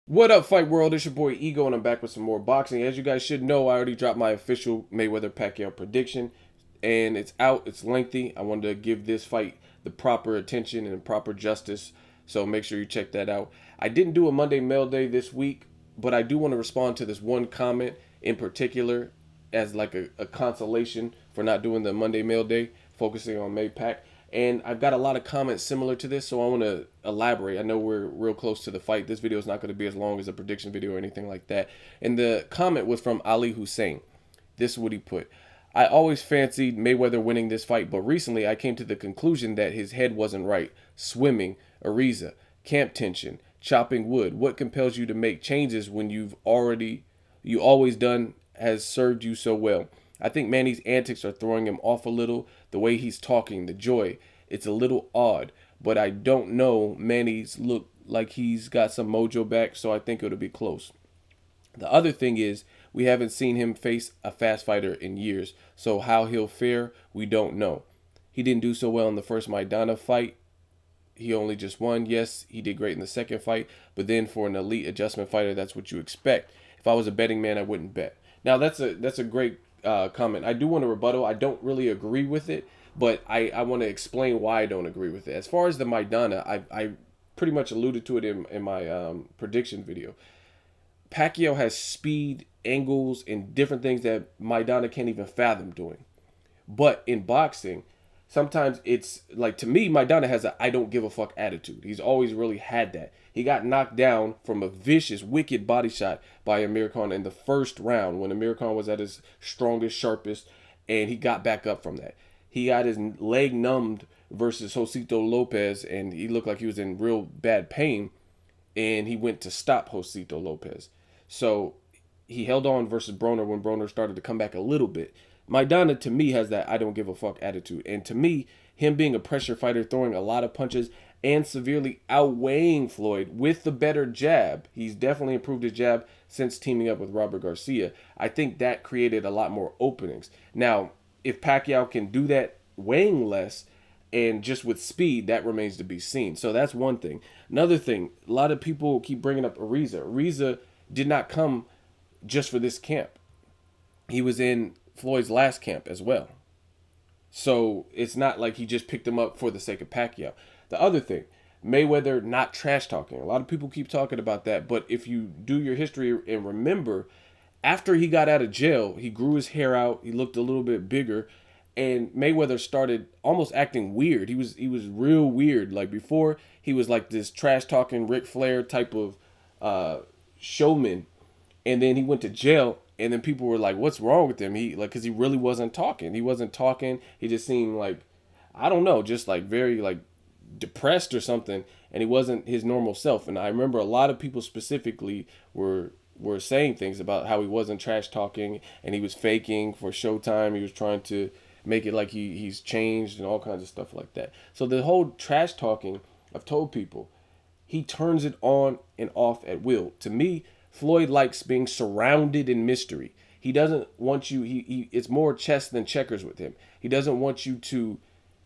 What up, Fight World? It's your boy Ego, and I'm back with some more boxing. As you guys should know, I already dropped my official Mayweather Pacquiao prediction, and it's out. It's lengthy. I wanted to give this fight the proper attention and proper justice, so make sure you check that out. I didn't do a Monday Mail Day this week, but I do want to respond to this one comment in particular as like a consolation for not doing the Monday Mail Day, focusing on Maypac. And I've got a lot of comments similar to this, so I want to elaborate. I know we're real close to the fight. This video is not going to be as long as a prediction video or anything like that. And the comment was from Ali Hussein. This is what he put. I always fancied Mayweather winning this fight, but recently I came to the conclusion that his head wasn't right. Swimming, Ariza, camp tension, chopping wood. What compels you to make changes when you always done has served you so well? I think Manny's antics are throwing him off a little. The way he's talking, the joy, it's a little odd. But I don't know. Manny's look like he's got some mojo back, so I think it'll be close. The other thing is, we haven't seen him face a fast fighter in years, so how he'll fare, we don't know. He didn't do so well in the first Maidana fight. He only just won. Yes, he did great in the second fight, but then for an elite adjustment fighter, that's what you expect. If I was a betting man, I wouldn't bet. Now that's a great comment. I do want to rebuttal. I don't really agree with it, but I want to explain why I don't agree with it. As far as the Maidana, I pretty much alluded to it in my prediction video. Pacquiao has speed, angles, and different things that Maidana can't even fathom doing. But in boxing, sometimes it's like, to me, Maidana has a I don't give a fuck attitude. He's always really had that. He got knocked down from a vicious, wicked body shot by Amir Khan in the first round when Amir Khan was at his strongest, sharpest, and he got back up from that. He got his leg numbed versus Josito Lopez, and he looked like he was in real bad pain, and he went to stop Josito Lopez. So he held on versus Broner when Broner started to come back a little bit. Maidana, to me, has that I don't give a fuck attitude. And to me, him being a pressure fighter, throwing a lot of punches, and severely outweighing Floyd with the better jab, he's definitely improved his jab since teaming up with Robert Garcia. I think that created a lot more openings. Now, if Pacquiao can do that weighing less and just with speed, that remains to be seen. So that's one thing. Another thing, a lot of people keep bringing up Ariza. Ariza did not come just for this camp. He was in Floyd's last camp as well. So it's not like he just picked him up for the sake of Pacquiao. The other thing, Mayweather not trash talking. A lot of people keep talking about that, but if you do your history and remember, after he got out of jail, he grew his hair out. He looked a little bit bigger, and Mayweather started almost acting weird. He was real weird. Like before, he was like this trash talking Ric Flair type of showman, and then he went to jail, and then people were like, "What's wrong with him?" He like because he really wasn't talking. He wasn't talking. He just seemed like, I don't know, just like very like depressed or something, and he wasn't his normal self. And I remember a lot of people specifically were saying things about how he wasn't trash talking and he was faking for Showtime. He was trying to make it like he's changed and all kinds of stuff like that. So the whole trash talking, I've told people, he turns it on and off at will. To me, Floyd likes being surrounded in mystery. He doesn't want you. It's more chess than checkers with him. He doesn't want you to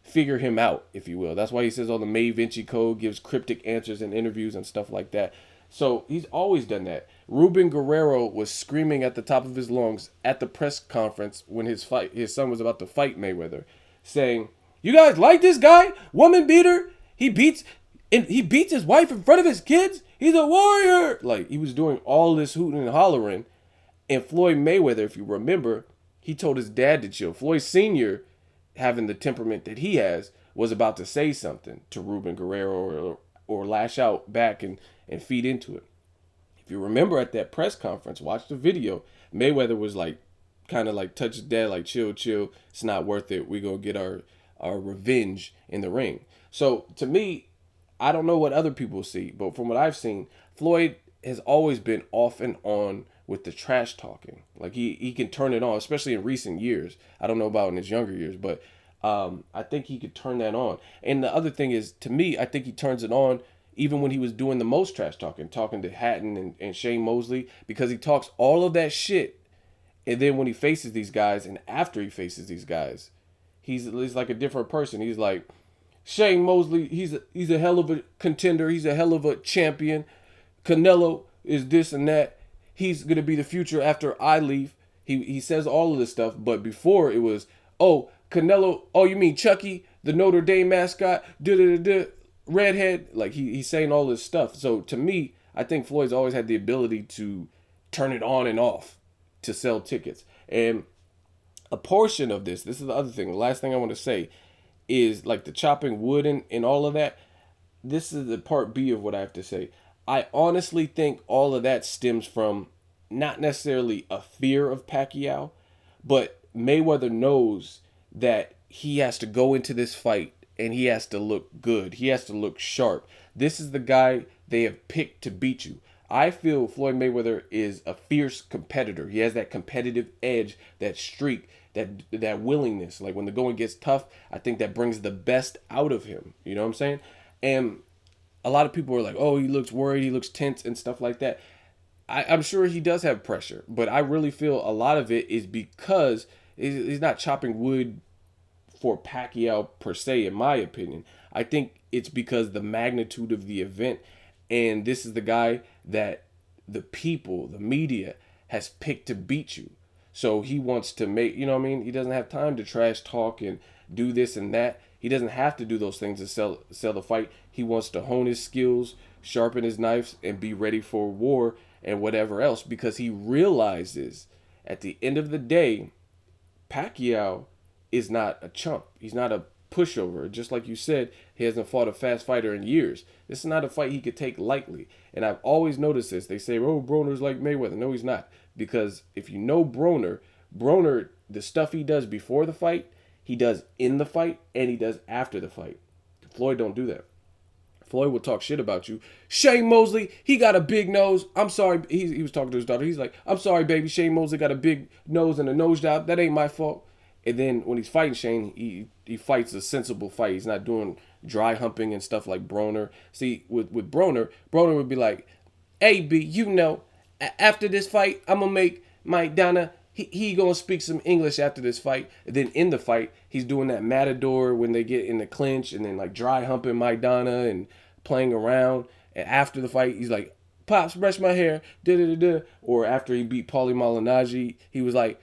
figure him out, if you will. That's why he says all the May Vinci Code, gives cryptic answers in interviews and stuff like that. So he's always done that. Ruben Guerrero was screaming at the top of his lungs at the press conference when his son was about to fight Mayweather, saying, "You guys like this guy? Woman beater? He beats his wife in front of his kids. He's a warrior." Like, he was doing all this hooting and hollering. And Floyd Mayweather, if you remember, he told his dad to chill. Floyd Sr., having the temperament that he has, was about to say something to Ruben Guerrero or lash out back and feed into it. If you remember at that press conference, watch the video, Mayweather was like, kind of like touch his dad, like, chill, chill. It's not worth it. We're going to get our revenge in the ring. So to me, I don't know what other people see, but from what I've seen, Floyd has always been off and on with the trash talking. Like he can turn it on, especially in recent years. I don't know about in his younger years, but I think he could turn that on. And the other thing is, to me, I think he turns it on even when he was doing the most trash talking, talking to Hatton and Shane Mosley, because he talks all of that shit. And then when he faces these guys and after he faces these guys, he's like a different person. He's like, Shane Mosley, he's a hell of a contender. He's a hell of a champion. Canelo, is this and that. He's gonna be the future after I leave. He says all of this stuff, but before it was, oh, Canelo, oh, you mean Chucky, the Notre Dame mascot, redhead. Like he's saying all this stuff. So to me, I think Floyd's always had the ability to turn it on and off to sell tickets. And a portion of this is the other thing. The last thing I want to say is like the chopping wood and all of that. This is the part B of what I have to say. I honestly think all of that stems from not necessarily a fear of Pacquiao, but Mayweather knows that he has to go into this fight and he has to look good. He has to look sharp. This is the guy they have picked to beat you. I feel Floyd Mayweather is a fierce competitor. He has that competitive edge, that streak, that willingness. Like when the going gets tough, I think that brings the best out of him. You know what I'm saying? And a lot of people are like, oh, he looks worried, he looks tense and stuff like that. I'm sure he does have pressure, but I really feel a lot of it is because he's not chopping wood for Pacquiao per se, in my opinion. I think it's because the magnitude of the event, and this is the guy that the people, the media, has picked to beat you. So he wants to make, you know what I mean? He doesn't have time to trash talk and do this and that. He doesn't have to do those things to sell the fight. He wants to hone his skills, sharpen his knives, and be ready for war and whatever else, because he realizes at the end of the day, Pacquiao is not a chump. He's not a pushover. Just like you said, he hasn't fought a fast fighter in years. This is not a fight he could take lightly. And I've always noticed this. They say, oh, Broner's like Mayweather. No, he's not. Because if you know Broner, the stuff he does before the fight, he does in the fight, and he does after the fight. Floyd don't do that. Floyd will talk shit about you. Shane Mosley, he got a big nose. I'm sorry. He was talking to his daughter. He's like, I'm sorry, baby. Shane Mosley got a big nose and a nose job. That ain't my fault. And then when he's fighting Shane, he fights a sensible fight. He's not doing dry humping and stuff like Broner. See, with Broner would be like, hey, B, you know, after this fight, I'm going to make Maidana, he going to speak some English after this fight. And then in the fight, he's doing that matador when they get in the clinch and then like dry humping Maidana and playing around. And after the fight, he's like, Pops, brush my hair, da-da-da-da. Or after he beat Paulie Malignaggi, he was like,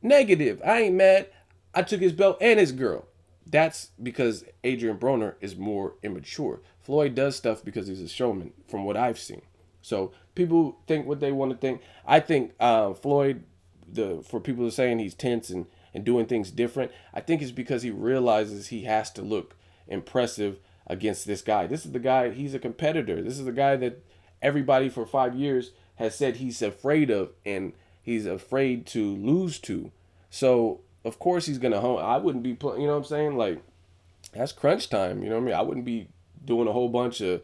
negative, I ain't mad. I took his belt and his girl. That's because Adrian Broner is more immature. Floyd does stuff because he's a showman, from what I've seen. So people think what they want to think. I think Floyd, for people who are saying he's tense and doing things different, I think it's because he realizes he has to look impressive against this guy. This is the guy, he's a competitor. This is the guy that everybody for 5 years has said he's afraid of and he's afraid to lose to. So, of course he's going to hone. I wouldn't be playing, you know what I'm saying? Like, that's crunch time, you know what I mean? I wouldn't be doing a whole bunch of,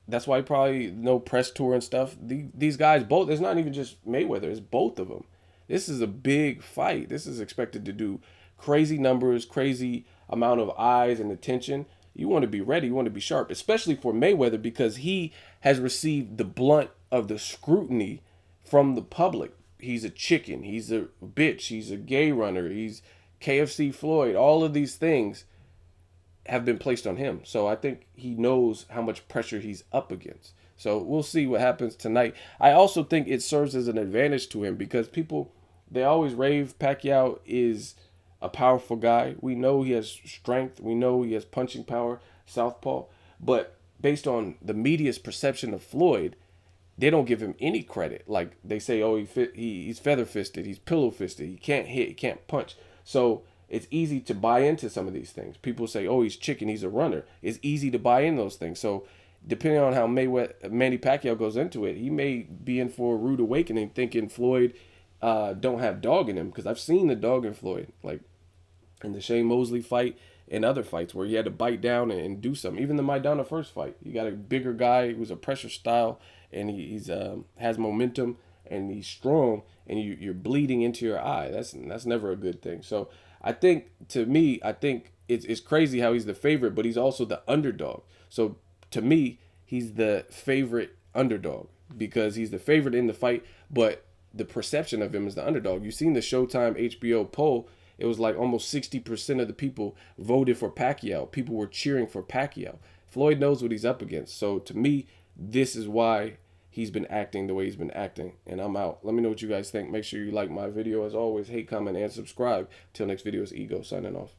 that's why probably no press tour and stuff. These guys, both, it's not even just Mayweather, it's both of them. This is a big fight. This is expected to do crazy numbers, crazy amount of eyes and attention. You want to be ready. You want to be sharp, especially for Mayweather, because he has received the blunt of the scrutiny from the public. He's a chicken. He's a bitch. He's a gay runner. He's KFC Floyd. All of these things have been placed on him. So I think he knows how much pressure he's up against. So we'll see what happens tonight. I also think it serves as an advantage to him because people, they always rave Pacquiao is a powerful guy. We know he has strength. We know he has punching power, southpaw. But based on the media's perception of Floyd, they don't give him any credit. Like they say, oh, he's feather-fisted, he's pillow-fisted, he can't hit, he can't punch. So it's easy to buy into some of these things. People say, oh, he's chicken, he's a runner. It's easy to buy in those things. So depending on how Manny Pacquiao goes into it, he may be in for a rude awakening thinking Floyd don't have dog in him, because I've seen the dog in Floyd, like in the Shane Mosley fight and other fights where he had to bite down and do something. Even the Maidana first fight, you got a bigger guy who's a pressure style, and he's has momentum and he's strong, and you're bleeding into your eye. That's never a good thing. So I think, to me, I think it's crazy how he's the favorite, but he's also the underdog. So to me, he's the favorite underdog because he's the favorite in the fight, but the perception of him is the underdog. You've seen the Showtime HBO poll. It was like almost 60% of the people voted for Pacquiao. People were cheering for Pacquiao. Floyd knows what he's up against. So to me, this is why he's been acting the way he's been acting. And I'm out. Let me know what you guys think. Make sure you like my video. As always, hate, comment, and subscribe. Till next video, is Ego signing off.